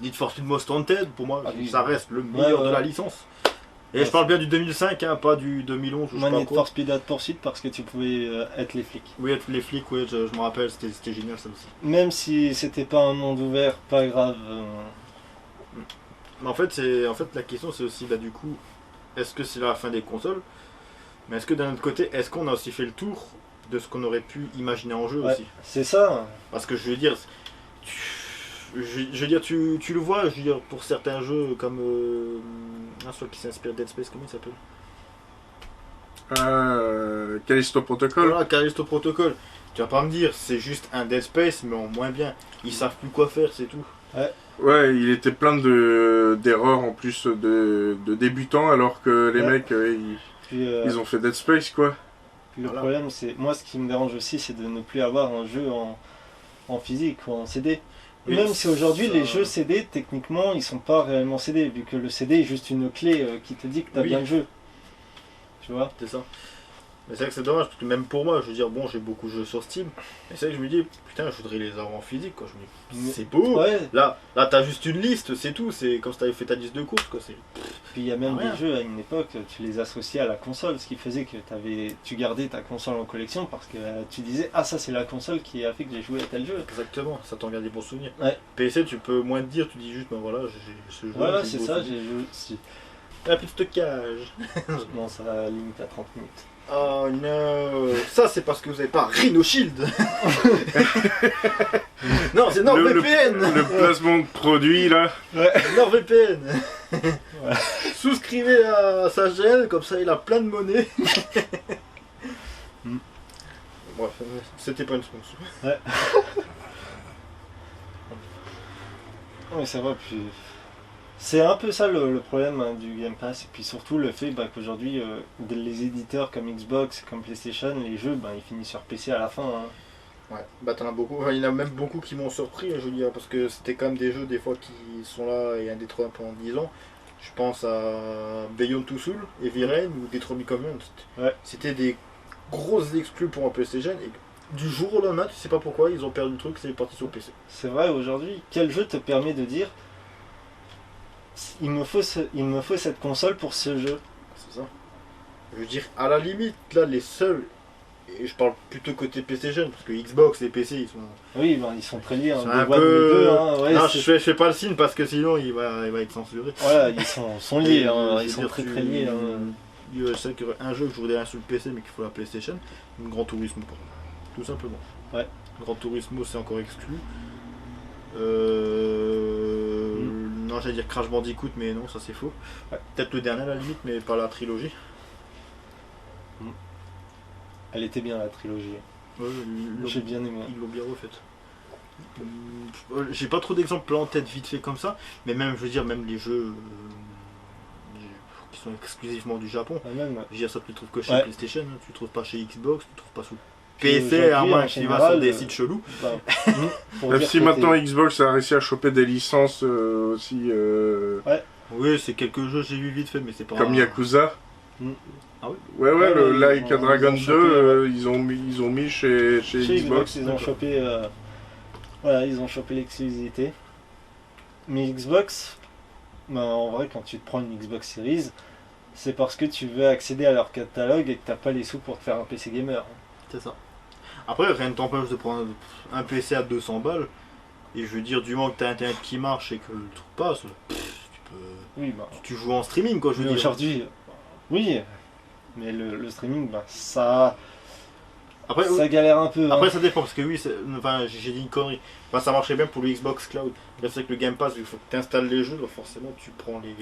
Need for Speed Most Wanted, pour moi, ça reste le meilleur de la licence. Et je parle bien du 2005, pas du 2011. Moi, Need for Speed Hot Pursuit parce que tu pouvais être les flics. Oui, être les flics, je me rappelle, c'était génial ça aussi. Même si c'était pas un monde ouvert, pas grave. En fait, la question c'est aussi, du coup, est-ce que c'est la fin des consoles? Mais est-ce que d'un autre côté, est-ce qu'on a aussi fait le tour de ce qu'on aurait pu imaginer en jeu aussi? C'est ça. Parce que je veux dire, tu le vois, je veux dire, pour certains jeux comme un seul qui s'inspire de Dead Space, comment il s'appelle? Callisto Protocol. Voilà, Callisto Protocol. Tu vas pas me dire, c'est juste un Dead Space, mais en moins bien. Ils savent plus quoi faire, c'est tout. Ouais, il était plein d'erreurs en plus de débutants, alors que les mecs, ils ont fait Dead Space, quoi. Puis le problème, c'est... Moi, ce qui me dérange aussi, c'est de ne plus avoir un jeu en physique ou en CD. Oui, même si aujourd'hui, les jeux CD, techniquement, ils sont pas réellement CD, vu que le CD est juste une clé qui te dit que tu as bien le jeu. Tu vois? C'est ça. Mais c'est vrai que c'est dommage, parce que même pour moi, je veux dire, bon, j'ai beaucoup de jeux sur Steam, mais c'est vrai que je me dis, putain, je voudrais les avoir en physique, quoi. Je me dis, c'est beau. Ouais. Là, t'as juste une liste, c'est tout. C'est comme si t'avais fait ta liste de courses, quoi. C'est... Puis il y a même Rien. des jeux à une époque, tu les associais à la console, ce qui faisait que tu gardais ta console en collection parce que tu disais ah ça c'est la console qui a fait que j'ai joué à tel jeu. Exactement, ça t'en garde des bons souvenirs. Ouais. PC, tu peux moins te dire, tu dis juste, ben voilà, j'ai ce jeu. Voilà j'ai c'est des ça, beaux j'ai souvenirs. joué. Si. Ah, plus de stockage. Non ça limite à 30 minutes. Oh non, ça c'est parce que vous avez pas Rhino Shield. Non, c'est NordVPN. Le placement de produit là. NordVPN. Ouais. Souscrivez à sa chaîne, comme ça il a plein de monnaie. Mm. Bref, c'était pas une sponsor. Oui ça va puis c'est un peu ça le problème hein, du Game Pass et puis surtout le fait qu'aujourd'hui les éditeurs comme Xbox, comme PlayStation, les jeux ils finissent sur PC à la fin. Hein. Ouais, bah t'en as beaucoup. Enfin, il y en a même beaucoup qui m'ont surpris, je veux dire, parce que c'était quand même des jeux des fois qui sont là et indétrônables pendant 10 ans. Je pense à Beyond Two Souls, Heavy Rain ou Detroit Become Human. Ouais. C'était des grosses exclus pour un PlayStation et du jour au lendemain, tu sais pas pourquoi, ils ont perdu le truc, c'est parti sur PC. C'est vrai aujourd'hui, quel jeu te permet de dire il me faut cette console pour ce jeu? C'est ça. Je veux dire, à la limite, là, les seuls, et je parle plutôt côté PlayStation, parce que Xbox et PC, ils sont... Oui, ils sont très liés, Ils hein, sont on un les voit peu- les deux. Hein, ouais, non, c'est- je fais pas le signe parce que sinon il va être censuré. voilà, ils sont liés, hein, Je ils veux sont dire, très très liés. Hein. Je sais qu'il y aurait un jeu que je voudrais un sur le PC mais qu'il faut la PlayStation, Gran Turismo par exemple. Tout simplement. Ouais. Gran Turismo c'est encore exclu. Non, j'allais dire Crash Bandicoot, mais non, ça c'est faux. Ouais. Peut-être le dernier à la limite, mais pas la trilogie. Elle était bien la trilogie. Ouais, J'ai bien aimé. ils l'ont bien refaite. J'ai pas trop d'exemples là en tête vite fait comme ça, mais même, je veux dire, même les jeux qui sont exclusivement du Japon. Ah, même, Je veux dire, ça tu le trouves que chez Ouais. PlayStation, hein, tu le trouves pas chez Xbox, tu le trouves pas sous Puis PC, à aujourd'hui, moins en que tu vas général, sur des sites chelous. bah, pour Même dire si que maintenant t'es- Xbox a réussi à choper des licences aussi Oui, c'est quelques jeux j'ai vu vite fait, mais c'est pas. comme Yakuza. Ah oui. Ouais, Ouais, le ils Like a ont- Dragon ils 2, ont chopé, ils ont mis chez Chez Xbox, ils ont D'accord. chopé, voilà, ils ont chopé l'exclusivité. Mais Xbox, en vrai, quand tu te prends une Xbox Series, c'est parce que tu veux accéder à leur catalogue et que t'as pas les sous pour te faire un PC gamer. C'est ça. Après, rien ne t'empêche de prendre un PC à 200 balles. Et je veux dire, du moment que t'as internet qui marche et que le truc passe, tu peux. Oui, Tu joues en streaming quoi, je veux mais dire. aujourd'hui, oui, mais le streaming, ça Après, galère un peu. Après hein. ça dépend parce que oui, enfin, j'ai dit une connerie. Enfin, ça marchait bien pour le Xbox Cloud. Là c'est que le Game Pass, il faut que tu installes les jeux, donc forcément tu prends les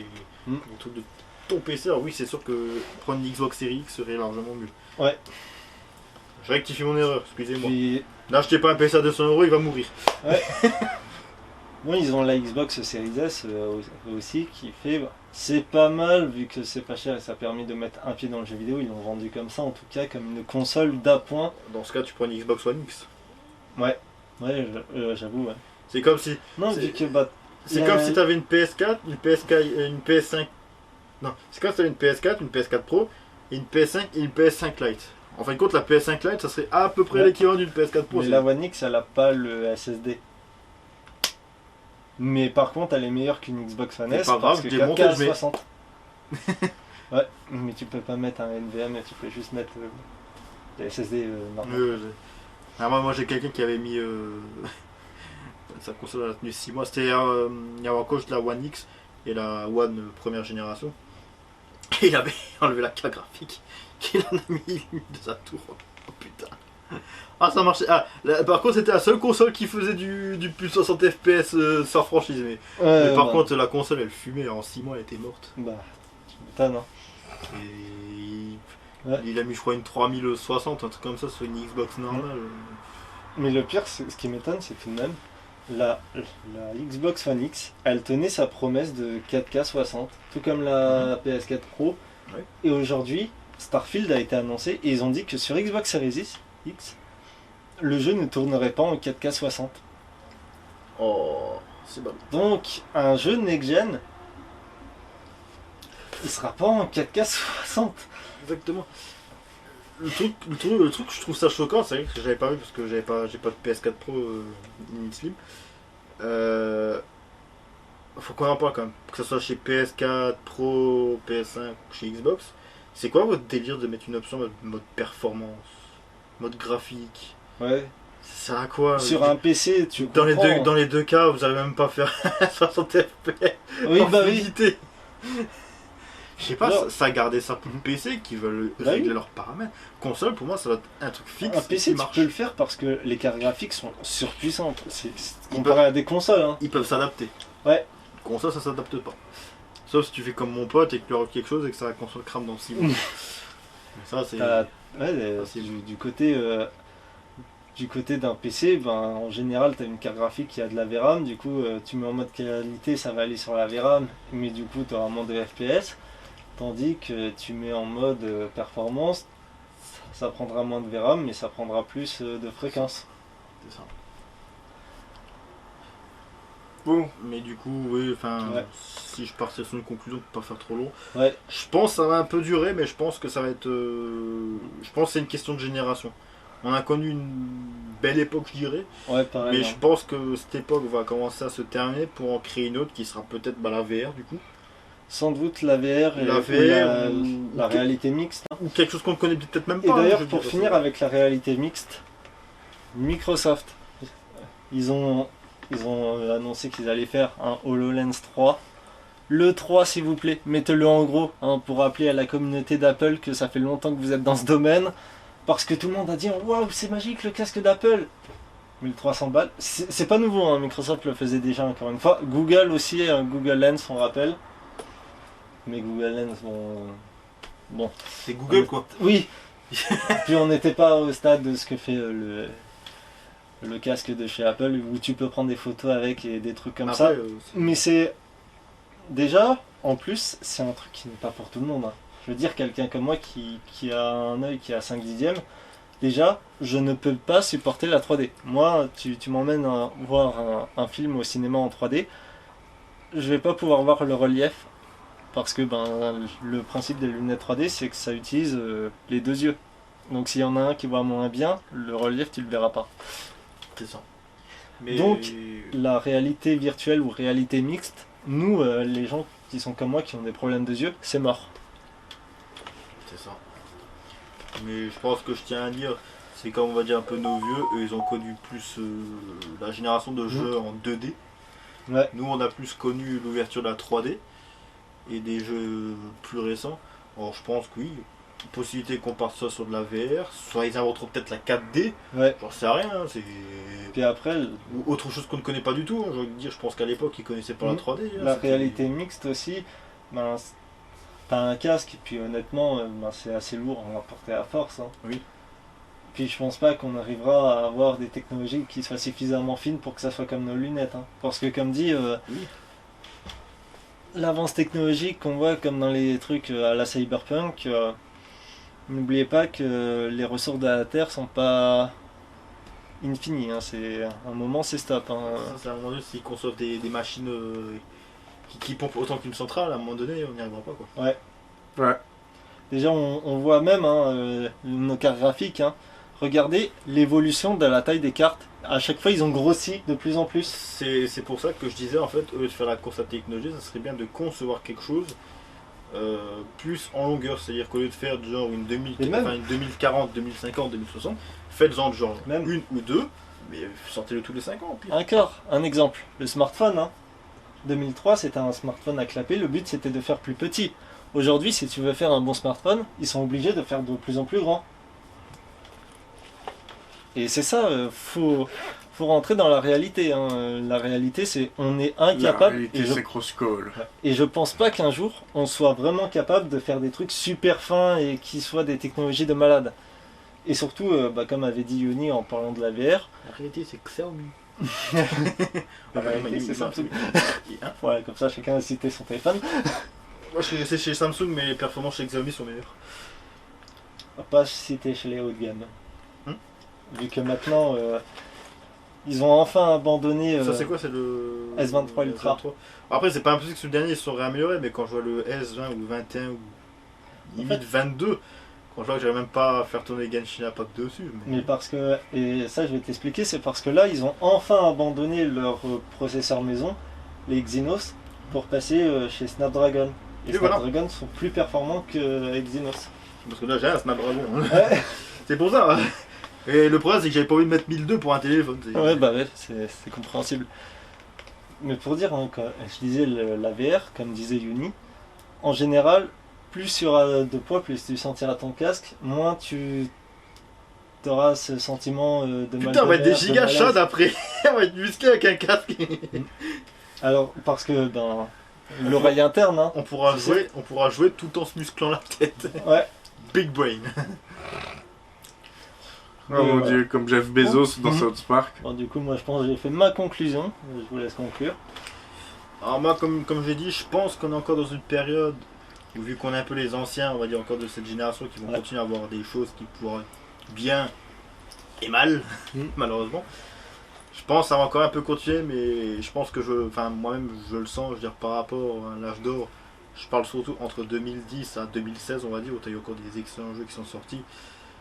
trucs de ton PC. Alors oui, c'est sûr que prendre une Xbox Series X serait largement mieux. Ouais. Je rectifie mon erreur, excusez-moi. Puis, N'achetez pas un PC à 200 €, il va mourir. bon, ils ont la Xbox Series S aussi qui fait. C'est pas mal vu que c'est pas cher et ça permet de mettre un pied dans le jeu vidéo. Ils l'ont vendu comme ça, en tout cas, comme une console d'appoint. Dans ce cas, tu prends une Xbox One X. Ouais, j'avoue, ouais. C'est comme si. Non, C'est- vu que bah. C'est y a- comme si tu avais une PS4, une PS5. Non, c'est comme si tu avais une PS4, une PS4 Pro, et une PS5 et une PS5 Lite. En fin de compte, la PS5 Lite, ça serait à peu près Ouais. l'équivalent d'une PS4 Pro. Mais la One X, elle a pas le SSD. Mais par contre, elle est meilleure qu'une Xbox One C'est S pas parce grave, que j'ai monté, 4K à je mets- 60. Ouais, mais tu peux pas mettre un NVMe, tu peux juste mettre le SSD normal. Moi j'ai quelqu'un qui avait mis sa console, elle a tenu 6 mois. C'était il y avait encore juste la One X et la One première génération. Et il avait enlevé la carte graphique. Il en a mis limite de sa tour. Oh putain. Ah ça marchait. Par contre c'était la seule console qui faisait du plus 60 FPS sans franchise. Mais par bah, contre la console elle fumait, en 6 mois elle était morte. Bah, tu m'étonnes, hein. Et Ouais. il a mis je crois une 3060, un truc comme ça sur une Xbox normale. Mais le pire, ce qui m'étonne, c'est tout de même, la Xbox One X, elle tenait sa promesse de 4K 60, tout comme la PS4 Pro. Ouais. Et aujourd'hui, Starfield a été annoncé et ils ont dit que sur Xbox Series X, le jeu ne tournerait pas en 4K 60. Oh, c'est bon. Donc, un jeu next-gen, il sera pas en 4K 60. Exactement. le truc que je trouve ça choquant, c'est vrai que j'avais pas vu parce que j'ai pas de PS4 Pro ni Slim. Faut qu'on en parle quand même, que ce soit chez PS4 Pro, PS5, chez Xbox. C'est quoi votre délire de mettre une option mode performance, mode graphique? Ouais. Ça sert à quoi? Sur un PC, tu Dans comprends. les deux cas, vous n'arrivez même pas à faire 60 FPS Oui, en bah oui. fluidité. Je sais pas, Alors- ça a gardé ça pour le PC qui veulent Bah régler oui. leurs paramètres. Console, pour moi, ça doit être un truc fixe Un PC, qui tu marche. peux le faire parce que les cartes graphiques sont surpuissantes. Comparé à des consoles, hein. Ils peuvent s'adapter. Ouais. Console, ça s'adapte pas. Sauf si tu fais comme mon pote et que tu leur offres quelque chose et que ça la console crame dans 6 mois. Mais ça, c'est. T'as- ouais, c'est- du côté d'un PC, ben, en général, tu as une carte graphique qui a de la VRAM. Du coup, tu mets en mode qualité, ça va aller sur la VRAM, mais du coup, tu auras moins de FPS. Tandis que tu mets en mode performance, ça prendra moins de VRAM, mais ça prendra plus de fréquence. C'est ça. Bon, Mais du coup, oui, enfin, Ouais. si je partais sur une conclusion pour pas faire trop long, Ouais, je pense que ça va un peu durer, mais je pense que ça va être. Je pense que c'est une question de génération. On a connu une belle époque, je dirais, ouais, pareil. mais hein. je pense que cette époque va commencer à se terminer pour en créer une autre qui sera peut-être la VR du coup. Sans doute la VR et La ou VR la ou- réalité mixte. Ou quelque chose qu'on ne connaît peut-être même Et pas. d'ailleurs, je veux pour dire, finir c'est- avec la réalité mixte, Microsoft, ils ont annoncé qu'ils allaient faire un HoloLens 3. Le 3, s'il vous plaît, mettez-le en gros, hein, pour rappeler à la communauté d'Apple que ça fait longtemps que vous êtes dans ce domaine. Parce que tout le monde a dit waouh, c'est magique le casque d'Apple. 1300 balles. C'est pas nouveau, hein, Microsoft le faisait déjà encore une fois. Google aussi, Google Lens, on rappelle. Mais Google Lens, bon. C'est Google quoi. Oui. Puis on n'était pas au stade de ce que fait le casque de chez Apple où tu peux prendre des photos avec et des trucs comme Après, ça. c'est- Mais c'est déjà, en plus, c'est un truc qui n'est pas pour tout le monde, hein. Je veux dire, quelqu'un comme moi qui a un œil qui a 5 dixièmes, déjà, je ne peux pas supporter la 3D. Moi, tu m'emmènes voir un film au cinéma en 3D, je vais pas pouvoir voir le relief parce que le principe des lunettes 3D, c'est que ça utilise les deux yeux. Donc s'il y en a un qui voit moins bien, le relief, tu le verras pas. c'est ça. Mais Donc, La réalité virtuelle ou réalité mixte, nous, les gens qui sont comme moi, qui ont des problèmes de yeux, c'est mort. c'est ça. Mais je pense que je tiens à dire, c'est comme on va dire un peu nos vieux, eux ils ont connu plus la génération de jeux en 2D. Ouais. Nous on a plus connu l'ouverture de la 3D et des jeux plus récents. Alors je pense que oui, possibilité qu'on parte soit sur de la VR, soit ils inventeront peut-être la 4D, Ouais. j'en sais rien, hein, c'est... Puis après, Ou autre chose qu'on ne connaît pas du tout, hein, j'ai envie de dire, je pense qu'à l'époque ils connaissaient pas la 3D. hein, la c'était- réalité mixte aussi, t'as un casque, et puis honnêtement, c'est assez lourd à porter à force. Hein. Oui. Puis je pense pas qu'on arrivera à avoir des technologies qui soient suffisamment fines pour que ça soit comme nos lunettes. Hein. Parce que comme dit, Oui. l'avance technologique qu'on voit comme dans les trucs à la Cyberpunk, n'oubliez pas que les ressources de la Terre sont pas infinies. Hein. C'est un moment, c'est stop. Hein. Ça, c'est à un moment donné, s'ils conçoivent des machines qui pompent autant qu'une centrale, à un moment donné, on n'y arrivera pas quoi. ouais. Déjà, on voit même nos cartes graphiques. Hein. Regardez l'évolution de la taille des cartes. À chaque fois, ils ont grossi de plus en plus. C'est pour ça que je disais en fait, au lieu de faire la course à la technologie, ça serait bien de concevoir quelque chose plus en longueur. C'est-à-dire qu'au lieu de faire genre une, Et même- une 2040, 2050, 2060, faites-en genre Même- une ou deux, mais sortez-le tous les 5 ans. Au pire. Encore, un exemple. Le smartphone. Hein. 2003, c'était un smartphone à clapper. Le but, c'était de faire plus petit. Aujourd'hui, si tu veux faire un bon smartphone, ils sont obligés de faire de plus en plus grand. Et c'est ça, faut rentrer dans la réalité. Hein. La réalité, c'est on est La incapable. réalité, c'est cross-call. Et je pense pas qu'un jour on soit vraiment capable de faire des trucs super fins et qui soient des technologies de malade. Et surtout, comme avait dit Yoni en parlant de la VR, La réalité, c'est Xiaomi. la réalité, c'est Samsung. Hein Voilà, comme ça chacun a cité son téléphone. Moi, c'est chez Samsung, mais les performances chez Xiaomi sont meilleures. On va pas citer chez les hauts de gamme. Hmm. Vu que maintenant, ils ont enfin abandonné. Ça, c'est quoi? C'est le S23 Ultra. S23. Après, c'est pas impossible que sur le dernier ils se sont réaméliorés, mais quand je vois le S20 ou le 21 ou limite fait- 22, Quand je vois que j'arrive même pas à faire tourner Genshin Impact dessus. Mais parce que, et ça je vais t'expliquer, c'est parce que là ils ont enfin abandonné leur processeur maison, les Exynos, pour passer chez Snapdragon. Et voilà. Snapdragon sont plus performants que Exynos. Parce que là j'ai un Snapdragon. Hein. Ouais, C'est pour ça. Hein. Et le problème c'est que j'avais pas envie de mettre 1002 pour un téléphone. ouais bah ouais, c'est compréhensible. Mais pour dire, hein, quand je disais la VR, comme disait Yuni, en général, plus il y aura de poids, plus tu sentiras ton casque, moins tu auras ce sentiment de mal Putain, on va être de des mer, de gigas malaise. chauds après. On va être musclé avec un casque. Alors, parce que dans l'oreille interne, hein, On pourra Tu jouer tout en se musclant la tête. ouais. Big brain. Oh mon Ouais. dieu, comme Jeff Bezos dans Mhm. South Park. Bon, du coup, moi je pense que j'ai fait ma conclusion. Je vous laisse conclure. Alors moi, comme j'ai dit, je pense qu'on est encore dans une période où vu qu'on est un peu les anciens, on va dire encore de cette génération, qui vont Ouais. continuer à avoir des choses qui pourraient bien et mal, Mhm. malheureusement. Je pense que ça va encore un peu continuer, mais je pense que moi-même je le sens, je veux dire par rapport à l'âge d'or, je parle surtout entre 2010 à 2016, on va dire, où il y a eu encore des excellents jeux qui sont sortis.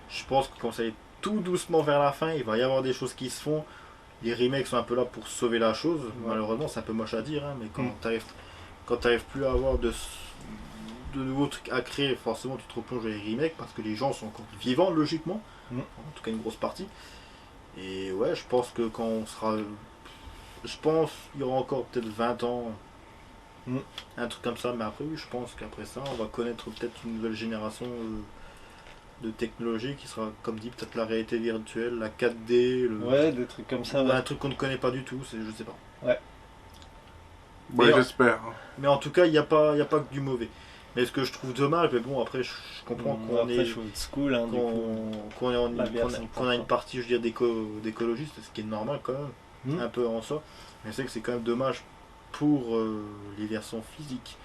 Je pense que quand ça est tout doucement vers la fin, il va y avoir des choses qui se font. Les remakes sont un peu là pour sauver la chose. Malheureusement, c'est un peu moche à dire, hein, mais quand t'arrives plus à avoir de nouveaux trucs à créer, forcément tu te replonges dans les remakes parce que les gens sont encore vivants, logiquement. Mm. En tout cas, une grosse partie. Et ouais, je pense que quand on sera. Je pense qu'il y aura encore peut-être 20 ans. Mm. Un truc comme ça, mais après, oui, je pense qu'après ça, on va connaître peut-être une nouvelle génération de technologie qui sera, comme dit, peut-être la réalité virtuelle, la 4D, Ouais, des trucs comme ça. Ouais. un truc qu'on ne connaît pas du tout, je sais pas. Ouais, Mais j'espère. Mais en tout cas, il n'y a pas que du mauvais. Mais ce que je trouve dommage, mais bon, après, je comprends qu'on Après, je suis old school, hein, du coup. qu'on a une partie, je veux dire, d'écologistes, ce qui est normal quand même, Mm. un peu en soi. Mais c'est que c'est quand même dommage pour les versions physiques.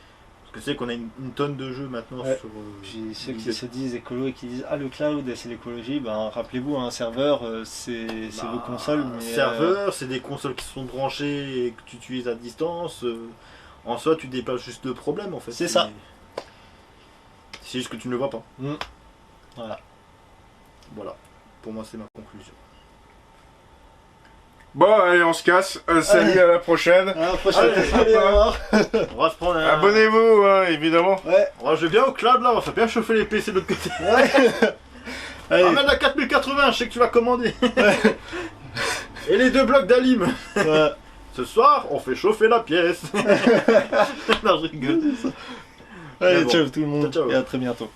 Parce que c'est qu'on a une tonne de jeux maintenant Ouais. sur. Puis ceux qui se disent écolo et qui disent ah le cloud c'est l'écologie, ben rappelez-vous un serveur c'est vos consoles. Un Mais, serveur, c'est des consoles qui sont branchées et que tu utilises à distance. En soi, tu déplaces juste le problème en fait. C'est ça. C'est juste que tu ne le vois pas. Voilà. Voilà. Pour moi, c'est ma conclusion. Bon, allez, on se casse. Salut, Allez. à la prochaine. À la prochaine. Allez, Allez, au revoir. On va se prendre un. Abonnez-vous, hein, évidemment. Ouais. On va jouer bien au cloud là, on va faire bien chauffer les PC de l'autre côté. Ouais. Allez. Ramène la 4080, je sais que tu vas commander. Et les 2 blocs d'Alim. Ouais. Ce soir, on fait chauffer la pièce. Non, je rigole. Allez, bon. ciao tout le monde Ciao, ciao. et à très bientôt.